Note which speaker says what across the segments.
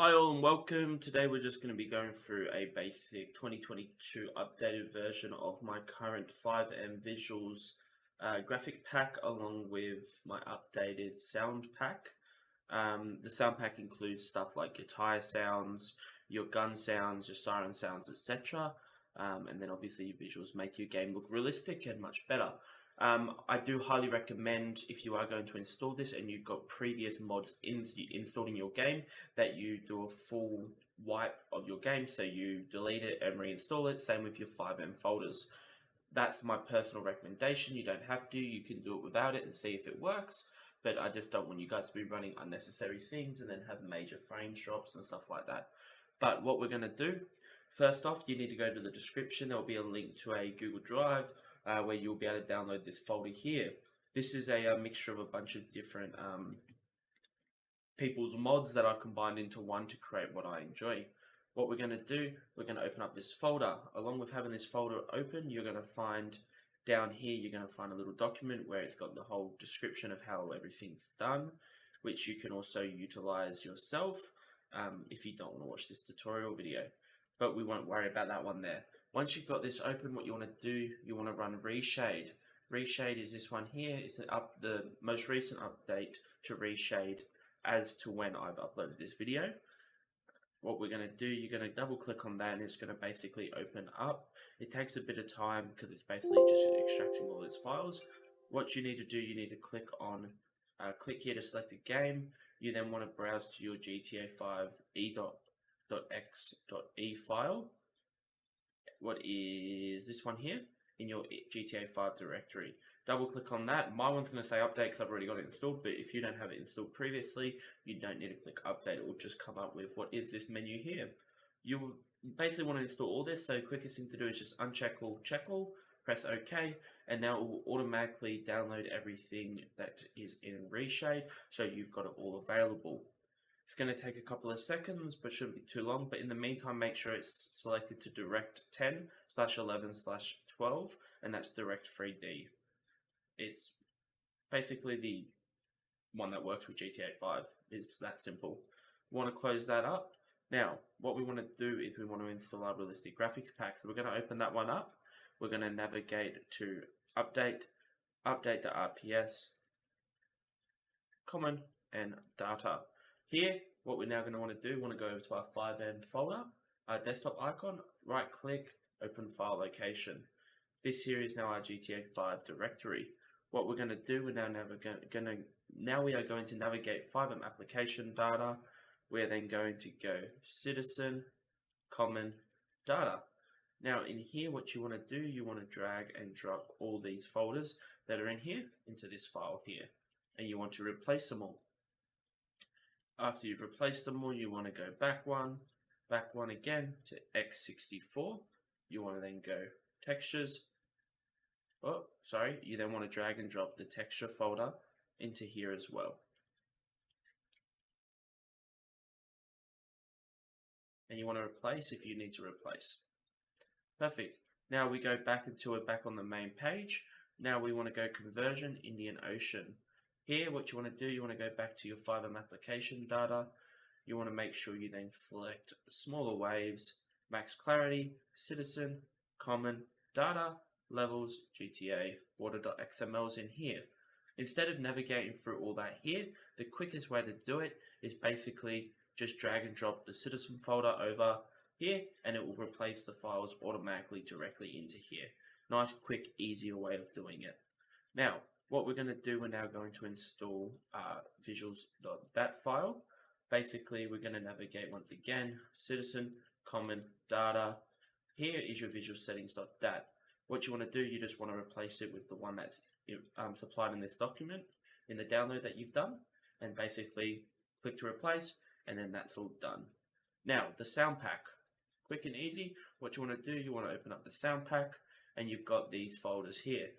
Speaker 1: Hi all and welcome. Today we're just going to be going through a basic 2022 updated version of my current FiveM visuals graphic pack along with my updated sound pack. The sound pack includes stuff like your tire sounds, your gun sounds, your siren sounds, etc. And then obviously your visuals make your game look realistic and much better. I do highly recommend, if you are going to install this and you've got previous mods installed in your game, that you do a full wipe of your game, so you delete it and reinstall it. Same with your FiveM folders. That's my personal recommendation. You don't have to, you can do it without it and see if it works, but I just don't want you guys to be running unnecessary things and then have major frame drops and stuff like that. But what we're going to do, first off, you need to go to the description. There will be a link to a Google Drive where you'll be able to download this folder here. This is a mixture of a bunch of different people's mods that I've combined into one to create what I enjoy. What we're going to do, we're going to open up this folder. Along with having this folder open, you're going to find down here, you're going to find a little document where it's got the whole description of how everything's done, which you can also utilize yourself if you don't want to watch this tutorial video. But we won't worry about that one there. Once you've got this open, what you want to do, you want to run reshade. Reshade is this one here. It's the most recent update to reshade as to when I've uploaded this video. What we're going to do, you're going to double click on that and it's going to basically open up. It takes a bit of time because it's basically just extracting all its files. What you need to do, you need to click on, click here to select a game. You then want to browse to your GTA 5 e.x.e file. What is this one here? In your GTA 5 directory. Double click on that. My one's going to say update because I've already got it installed, but if you don't have it installed previously, you don't need to click update. It will just come up with what is this menu here. You basically want to install all this, so the quickest thing to do is just uncheck all, check all, press OK, and now it will automatically download everything that is in reshade, so you've got it all available. It's going to take a couple of seconds, but shouldn't be too long. But in the meantime, make sure it's selected to Direct 10/11/12, and that's Direct 3D. It's basically the one that works with GTA 5. It's that simple. We want to close that up. Now, what we want to do is we want to install our realistic graphics pack. So we're going to open that one up. We're going to navigate to Update, Update to RPS, Common, and Data. Here, what we're now going to want to do, we want to go over to our FiveM folder, our desktop icon, right click, open file location. This here is now our GTA 5 directory. What we're going to do, we are going to navigate FiveM application data. We're then going to go citizen, common, data. Now in here, what you want to do, you want to drag and drop all these folders that are in here into this file here, and you want to replace them all. After you've replaced them all, you want to go back one again to x64. You want to then go textures. Oh, sorry, you then want to drag and drop the texture folder into here as well. And you want to replace if you need to replace. Perfect. Now we go back until we're back on the main page. Now we want to go conversion, Indian Ocean. Here, what you want to do, you want to go back to your FiveM application data. You want to make sure you then select smaller waves, max clarity, citizen, common, data, levels, GTA, water.xml is in here. Instead of navigating through all that here, the quickest way to do it is basically just drag and drop the citizen folder over here and it will replace the files automatically directly into here. Nice, quick, easier way of doing it. Now, what we're going to do, we're now going to install visuals.bat file. Basically, we're going to navigate once again, citizen, common, data. Here is your visual settings.dat. What you want to do, you just want to replace it with the one that's supplied in this document, in the download that you've done, and basically click to replace, and then that's all done. Now, the sound pack. Quick and easy, what you want to do, you want to open up the sound pack, and you've got these folders here.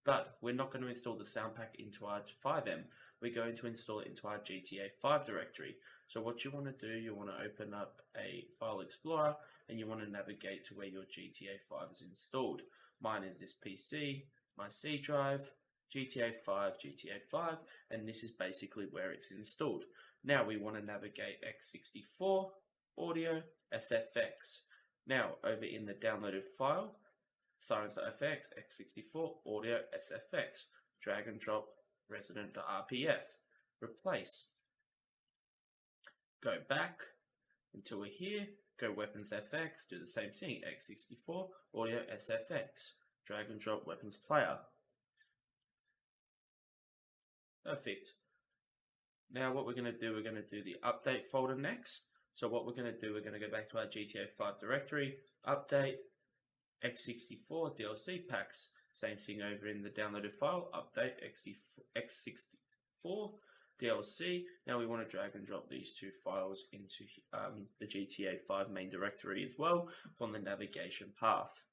Speaker 1: But we're not going to install the sound pack into our FiveM. We're going to install it into our GTA 5 directory. So what you want to do, you want to open up a file explorer and you want to navigate to where your GTA 5 is installed. Mine is this PC, my C drive, GTA 5, and this is basically where it's installed. Now we want to navigate x64, audio, SFX. Now over in the downloaded file, sirens.fx, x64, audio, SFX, drag and drop resident.rpf, replace. Go back until we're here, go weapons FX, do the same thing, x64, audio, SFX, drag and drop weapons player. Perfect. Now what we're going to do, we're going to do the update folder next. So what we're going to do, we're going to go back to our GTA 5 directory, update, x64 DLC packs. Same thing over in the downloaded file, update x64 DLC. Now we want to drag and drop these two files into the GTA 5 main directory as well from the navigation path.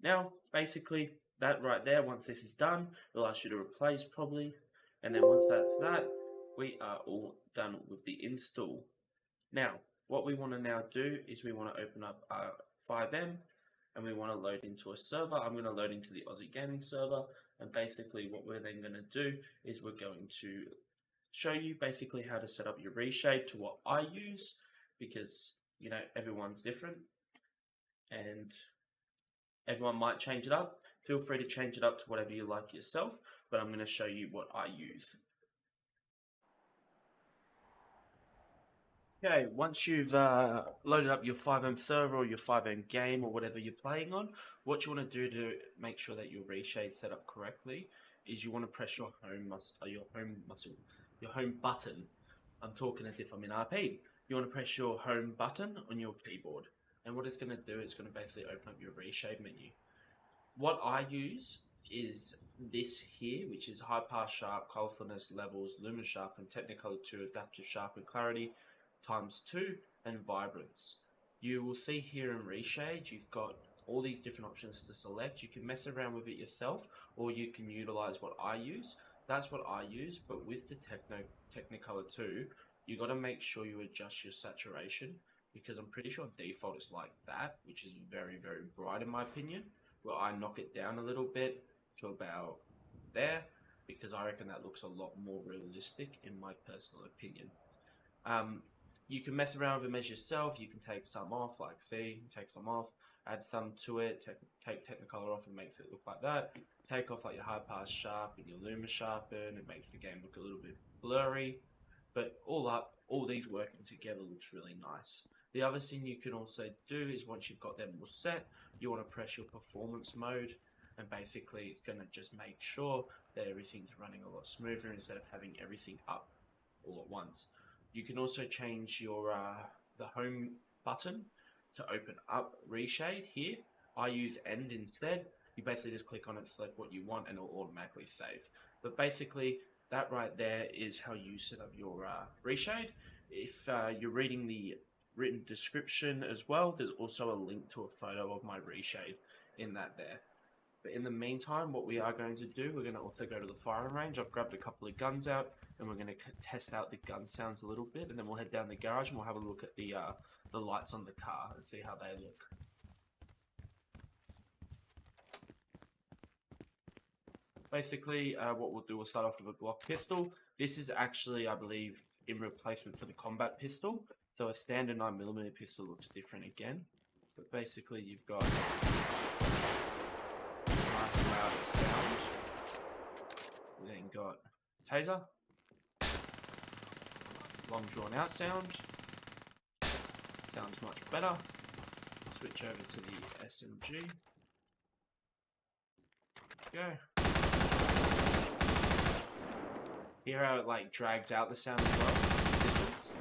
Speaker 1: Now, basically, that right there, once this is done, it'll ask you to replace probably. And then once that's that, we are all done with the install. Now, what we want to now do is we want to open up our FiveM and we want to load into a server. I'm going to load into the OzzyGaming server, and basically what we're then going to do is we're going to show you basically how to set up your reshade to what I use, because you know everyone's different and everyone might change it up. Feel free to change it up to whatever you like yourself, but I'm going to show you what I use. Okay, once you've loaded up your FiveM server or your FiveM game or whatever you're playing on, what you want to do to make sure that your reshade's set up correctly is you want to press your home button. I'm talking as if I'm in RP. You want to press your home button on your keyboard, and what it's going to do is going to basically open up your reshade menu. What I use is this here, which is high pass sharp, colorfulness, levels, lumen sharpen, technicolor 2, adaptive sharpen, clarity ×2, and vibrance. You will see here in reshade you've got all these different options to select. You can mess around with it yourself, or you can utilize what I use. That's what I use, but with the technicolor 2, you got to make sure you adjust your saturation, because I'm pretty sure default is like that, which is very, very bright in my opinion. Well, I knock it down a little bit to about there, because I reckon that looks a lot more realistic in my personal opinion. You can mess around with them as yourself. You can take some off, like see, take some off, add some to it, take Technicolor off and makes it look like that. Take off like your high pass sharp and your lumen sharpen, it makes the game look a little bit blurry. But all up, all these working together looks really nice. The other thing you can also do is once you've got them all set, you want to press your performance mode, and basically it's going to just make sure that everything's running a lot smoother instead of having everything up all at once. You can also change your the home button to open up reshade here. I use end instead. You basically just click on it, select what you want, and it'll automatically save. But basically, that right there is how you set up your reshade. If you're reading the written description as well, there's also a link to a photo of my reshade in that there. But in the meantime, what we are going to do, we're going to also go to the firing range. I've grabbed a couple of guns out, and we're going to test out the gun sounds a little bit, and then we'll head down the garage and we'll have a look at the lights on the car and see how they look. Basically, what we'll do, we'll start off with a Glock pistol. This is actually, I believe, in replacement for the combat pistol. So a standard 9mm pistol looks different again. But basically, you've got nice loud sound. We then got taser, long drawn out sound. Sounds much better. Switch over to the SMG. Go. Hear how it like drags out the sound as well. Distance.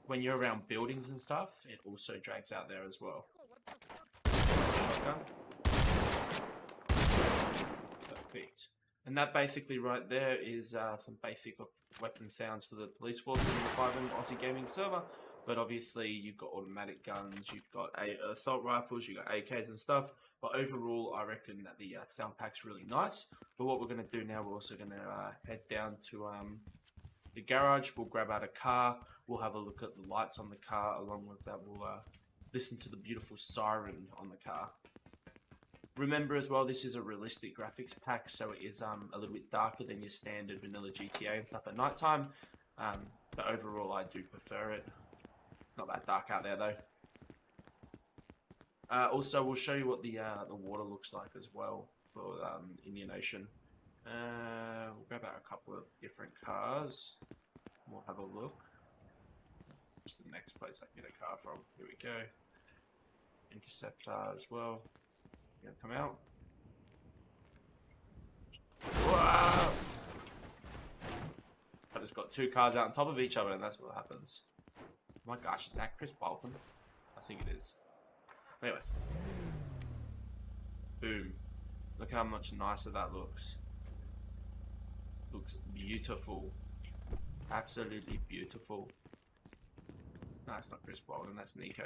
Speaker 1: When you're around buildings and stuff, it also drags out there as well. Shotgun. Perfect. And that basically right there is some basic weapon sounds for the police force in the FiveM OzzyGaming server. But obviously you've got automatic guns, you've got assault rifles, you've got AKs and stuff. But overall, I reckon that the sound pack's really nice. But what we're going to do now, we're also going to head down to the garage. We'll grab out a car. We'll have a look at the lights on the car. Along with that, we'll listen to the beautiful siren on the car. Remember as well, this is a realistic graphics pack, so it is a little bit darker than your standard vanilla GTA and stuff at nighttime. But overall, I do prefer it. Not that dark out there though. Also, we'll show you what the water looks like as well for Indian Ocean. We'll grab out a couple of different cars. We'll have a look. What's the next place I can get a car from? Here we go. Interceptor as well. Gonna come out. Whoa! I just got two cars out on top of each other, and that's what happens. Oh my gosh, is that Chris Bolton? I think it is. Anyway. Boom. Look how much nicer that looks. Looks beautiful. Absolutely beautiful. No, it's not Chris Bolton, that's Nico.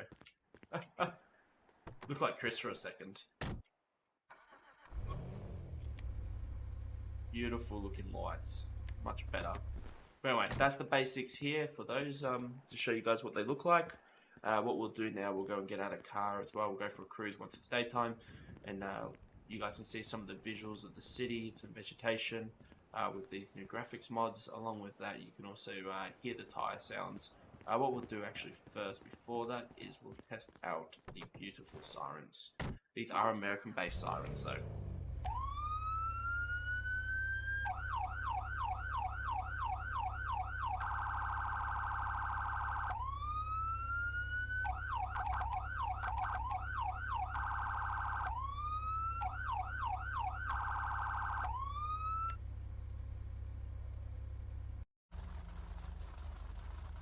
Speaker 1: Look like Chris for a second. Beautiful looking lights. Much better. But anyway, that's the basics here for those, to show you guys what they look like. What we'll do now, we'll go and get out a car as well. We'll go for a cruise once it's daytime. And you guys can see some of the visuals of the city, some vegetation, with these new graphics mods. Along with that, you can also hear the tire sounds. What we'll do actually first, before that, is we'll test out the beautiful sirens. These are American-based sirens, though.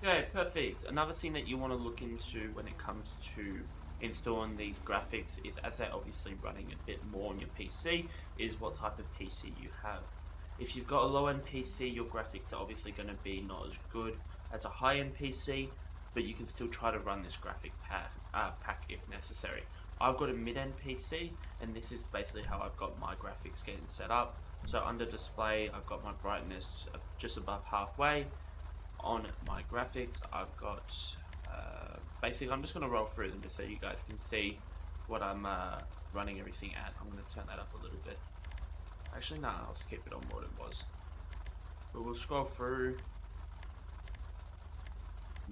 Speaker 1: Okay, perfect. Another thing that you want to look into when it comes to installing these graphics is, as they're obviously running a bit more on your PC, is what type of PC you have. If you've got a low-end PC, your graphics are obviously going to be not as good as a high-end PC, but you can still try to run this graphic pack if necessary. I've got a mid-end PC, and this is basically how I've got my graphics getting set up. So under display, I've got my brightness just above halfway. On my graphics, I've got basically, I'm just going to roll through them just so you guys can see what I'm running everything at. I'm going to turn that up a little bit. Actually, no, I'll keep it on what it was. But we'll scroll through.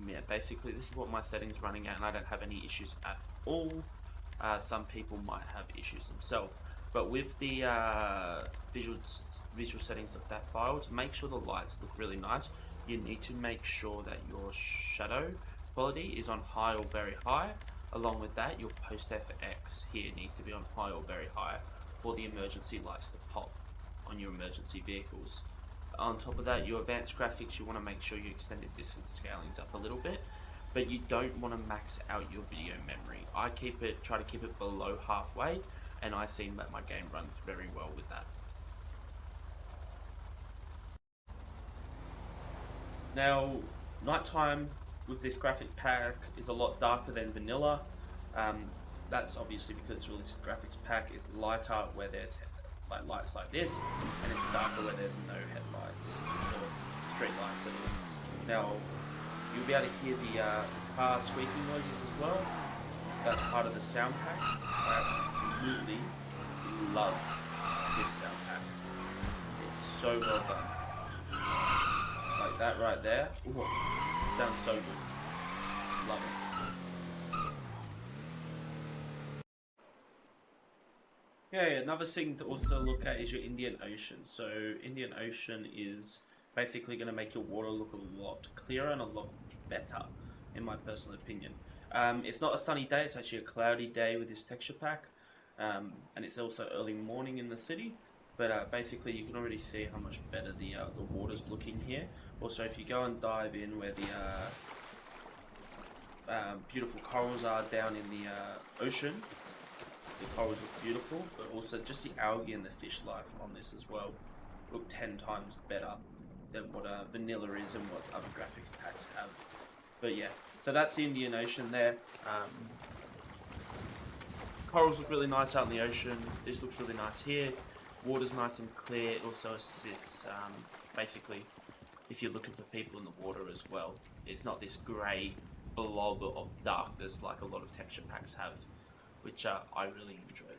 Speaker 1: Yeah, basically, this is what my settings are running at, and I don't have any issues at all. Some people might have issues themselves. But with the visual settings of that file, to make sure the lights look really nice, you need to make sure that your shadow quality is on high or very high. Along with that, your post FX here needs to be on high or very high for the emergency lights to pop on your emergency vehicles. On top of that, your advanced graphics, you want to make sure your extended distance scaling's up a little bit, but you don't want to max out your video memory. I try to keep it below halfway, and I seem that my game runs very well with that. Now, nighttime with this graphic pack is a lot darker than vanilla. That's obviously because this graphics pack is lighter where there's lights like this, and it's darker where there's no headlights or street lights at all. Now, you'll be able to hear the car squeaking noises as well. That's part of the sound pack. I absolutely love this sound pack. It's so well done. Like that right there. Ooh, sounds so good. Love it. Okay, another thing to also look at is your Indian Ocean. So Indian Ocean is basically going to make your water look a lot clearer and a lot better, in my personal opinion. It's not a sunny day, it's actually a cloudy day with this texture pack. And it's also early morning in the city. But basically, you can already see how much better the water's looking here. Also, if you go and dive in where the beautiful corals are down in the ocean, the corals look beautiful. But also, just the algae and the fish life on this as well look 10 times better than what vanilla is and what other graphics packs have. But yeah, so that's the Indian Ocean there. Corals look really nice out in the ocean. This looks really nice here. Water's nice and clear. It also assists, basically, if you're looking for people in the water as well. It's not this grey blob of darkness like a lot of texture packs have, which I really enjoy.